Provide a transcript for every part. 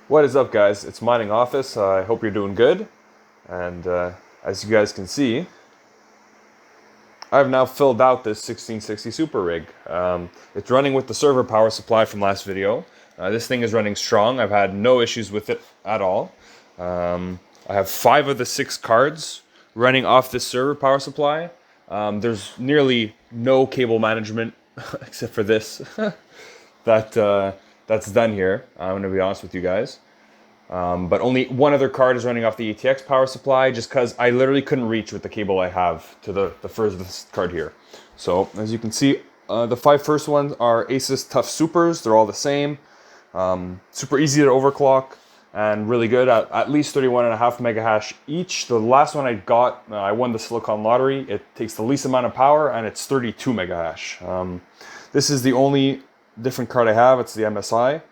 What is up, guys? It's Mining Office. I hope you're doing good. And as you guys can see, I've now filled out this 1660 Super Rig. It's running with the server power supply from last video. This thing is running strong. I've had no issues with it at all. I have 5 of the 6 cards running off this server power supply. There's nearly no cable management except for this that's done here. I'm going to be honest with you guys. But only one other card is running off the ETH power supply, just because I literally couldn't reach with the cable I have to the first card here. So as you can see, the 5 first ones are ASUS TUF Supers. They're all the same. Super easy to overclock and really good at least 31.5 mega hash each. The last one I got, I won the Silicon Lottery. It takes the least amount of power and it's 32 mega hash. This is the only different card I have. It's the MSI.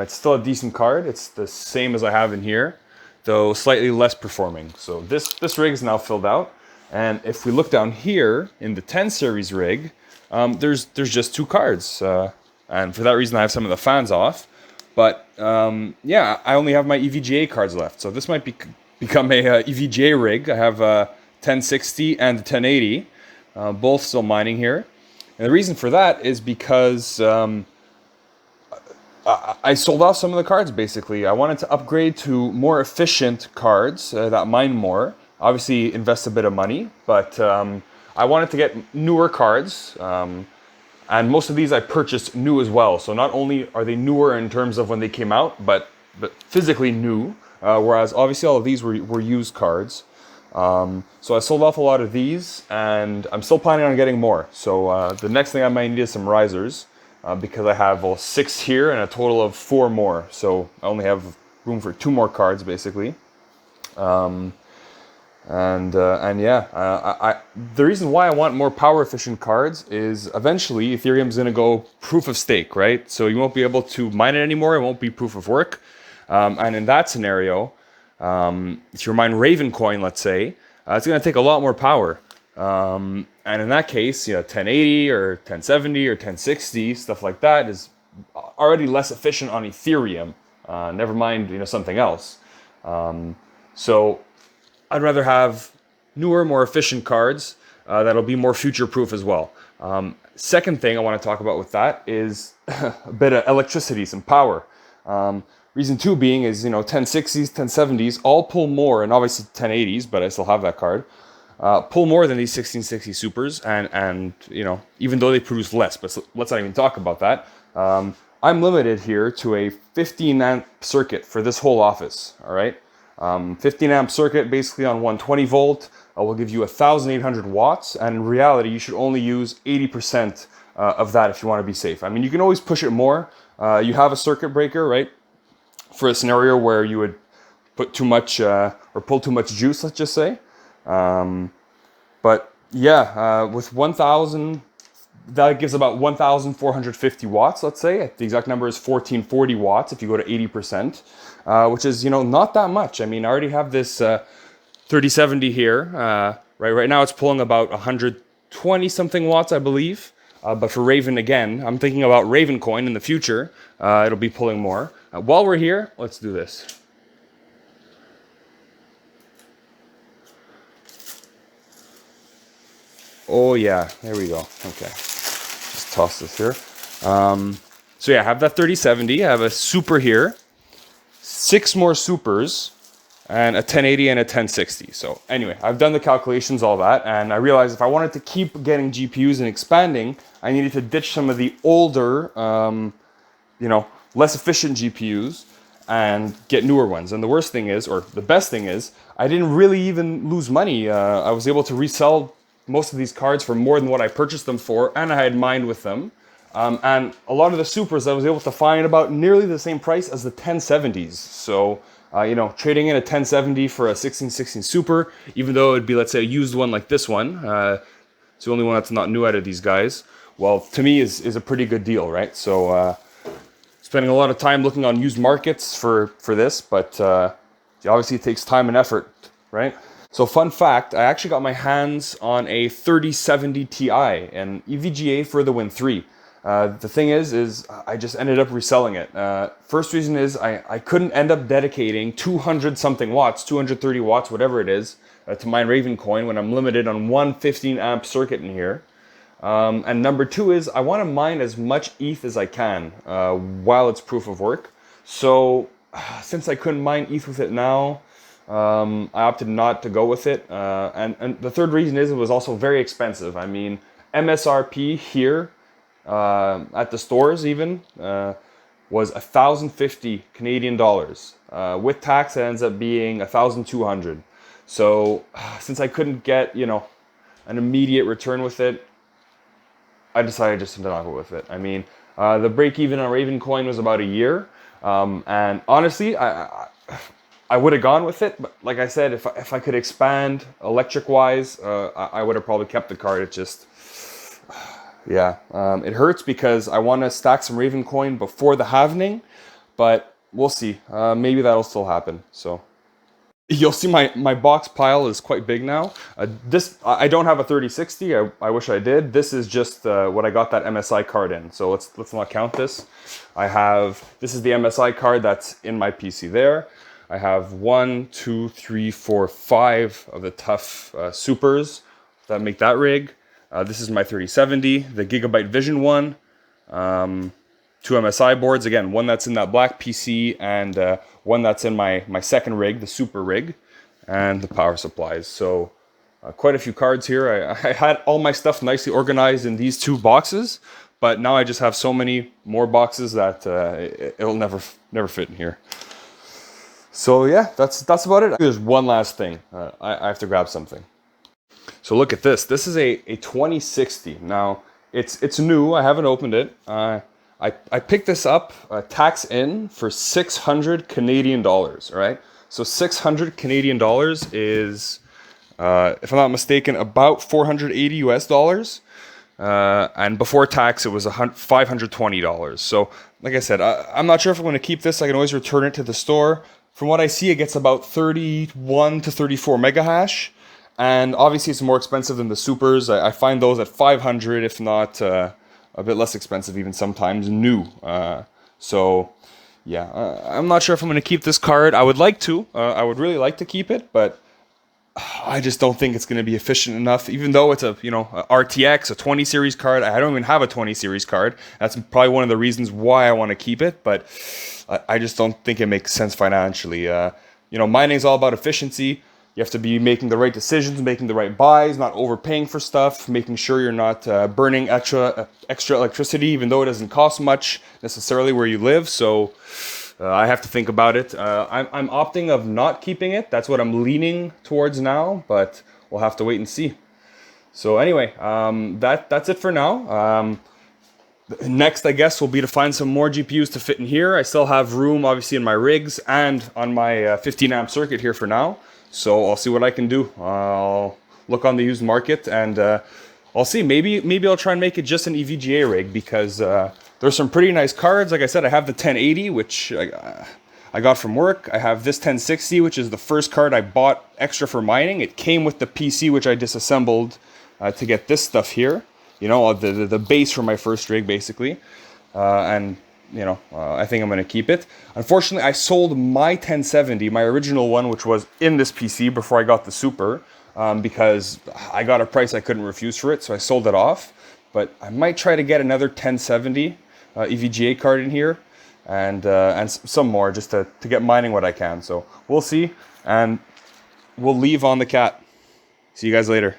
It's still a decent card. It's the same as I have in here, though slightly less performing. So this rig is now filled out. And if we look down here in the 10 series rig, there's just 2 cards. And for that reason, I have some of the fans off. But yeah, I only have my EVGA cards left. So this might become a EVGA rig. I have a 1060 and a 1080, both still mining here. And the reason for that is because I sold off some of the cards, basically. I wanted to upgrade to more efficient cards that mine more. Obviously, invest a bit of money, but I wanted to get newer cards. And most of these I purchased new as well. So not only are they newer in terms of when they came out, but physically new. Whereas obviously all of these were used cards. So I sold off a lot of these, and I'm still planning on getting more. So the next thing I might need is some risers, because I have 6 here and a total of 4 more. So I only have room for 2 more cards, basically. And yeah, the reason why I want more power efficient cards is eventually Ethereum's going to go proof of stake, right? So you won't be able to mine it anymore. It won't be proof of work. And in that scenario, if you mine Raven coin, let's say, it's going to take a lot more power. And in that case, 1080 or 1070 or 1060, stuff like that is already less efficient on Ethereum. Never mind, something else. So I'd rather have newer, more efficient cards that'll be more future-proof as well. Second thing I want to talk about with that is a bit of electricity, some power. Reason 2 being is, 1060s, 1070s all pull more, and obviously 1080s, but I still have that card, pull more than these 1660 Supers, and even though they produce less, but let's not even talk about that. I'm limited here to a 15 amp circuit for this whole office, all right? 15 amp circuit basically on 120 volt will give you 1,800 watts, and in reality you should only use 80% of that if you want to be safe. I mean, you can always push it more. You have a circuit breaker, right, for a scenario where you would put too much or pull too much juice, let's just say. But yeah, with 1,000, that gives about 1,450 watts, let's say. The exact number is 1,440 watts if you go to 80%, which is, not that much. I mean, I already have this 3070 here. Right now it's pulling about 120 something watts, I believe. But for Raven, again, I'm thinking about Raven coin in the future. It'll be pulling more. While we're here, let's do this. Oh yeah, there we go. Okay, just toss this here. So yeah, I have that 3070. I have a super here, 6 more supers, and a 1080 and a 1060. So anyway, I've done the calculations, all that, and I realized if I wanted to keep getting GPUs and expanding, I needed to ditch some of the older, less efficient GPUs and get newer ones. And the worst thing is, or the best thing is, I didn't really even lose money. I was able to resell most of these cards for more than what I purchased them for, and I had mined with them. And a lot of the supers I was able to find about nearly the same price as the 1070s. So, trading in a 1070 for a 1660 super, even though it'd be, let's say, a used one like this one, it's the only one that's not new out of these guys, well, to me is a pretty good deal, right? So, spending a lot of time looking on used markets for this, but obviously it takes time and effort, right? So fun fact, I actually got my hands on a 3070 Ti, an EVGA for the Win 3. The thing is I just ended up reselling it. First reason is I couldn't end up dedicating 200 something watts, 230 watts, whatever it is, to mine Ravencoin when I'm limited on one 15 amp circuit in here. And number two is I want to mine as much ETH as I can while it's proof of work. So since I couldn't mine ETH with it now, I opted not to go with it. And the third reason is it was also very expensive. I mean, MSRP here at the stores even was 1,050 Canadian dollars. With tax, it ends up being 1,200. So since I couldn't get, you know, an immediate return with it, I decided just to not go with it. I mean, the break even on Ravencoin was about a year. And honestly, I would have gone with it, but like I said, if I could expand electric-wise, I would have probably kept the card. It just, yeah, it hurts because I want to stack some Ravencoin before the halvening, but we'll see. Maybe that'll still happen. So you'll see my box pile is quite big now. I don't have a 3060. I wish I did. This is just what I got that MSI card in. So let's not count this. This is the MSI card that's in my PC there. I have 1, 2, 3, 4, 5 of the TUF supers that make that rig. This is my 3070, the Gigabyte Vision one. 2 MSI boards, again, one that's in that black PC and one that's in my second rig, the super rig, and the power supplies. So quite a few cards here. I had all my stuff nicely organized in these 2 boxes, but now I just have so many more boxes that it'll never fit in here. So yeah, that's about it. There's one last thing. I have to grab something. So look at this. This is a 2060. Now it's new. I haven't opened it. I picked this up tax in for 600 Canadian dollars. All right. So 600 Canadian dollars is, if I'm not mistaken, about 480 US dollars. And before tax, it was $520. So like I said, I'm not sure if I'm going to keep this. I can always return it to the store. From what I see, it gets about 31 to 34 mega hash. And obviously it's more expensive than the supers. I find those at 500, if not a bit less expensive even sometimes, new. So yeah, I'm not sure if I'm going to keep this card. I would like to. I would really like to keep it, but I just don't think it's going to be efficient enough. Even though it's a RTX, a 20 series card. I don't even have a 20 series card. That's probably one of the reasons why I want to keep it, but I just don't think it makes sense financially. Mining is all about efficiency. You have to be making the right decisions, making the right buys, not overpaying for stuff, making sure you're not burning extra electricity, even though it doesn't cost much necessarily where you live. So I have to think about it. I'm opting of not keeping it. That's what I'm leaning towards now, but we'll have to wait and see. So anyway, that's it for now. Next, I guess, will be to find some more GPUs to fit in here. I still have room, obviously, in my rigs and on my 15 amp circuit here for now. So I'll see what I can do. I'll look on the used market and I'll see. Maybe I'll try and make it just an EVGA rig because there's some pretty nice cards. Like I said, I have the 1080, which I got from work. I have this 1060, which is the first card I bought extra for mining. It came with the PC, which I disassembled to get this stuff here. The base for my first rig, basically. I think I'm going to keep it. Unfortunately, I sold my 1070, my original one, which was in this PC before I got the Super, because I got a price I couldn't refuse for it, so I sold it off. But I might try to get another 1070 EVGA card in here, and some more, just to get mining what I can. So we'll see, and we'll leave on the cat. See you guys later.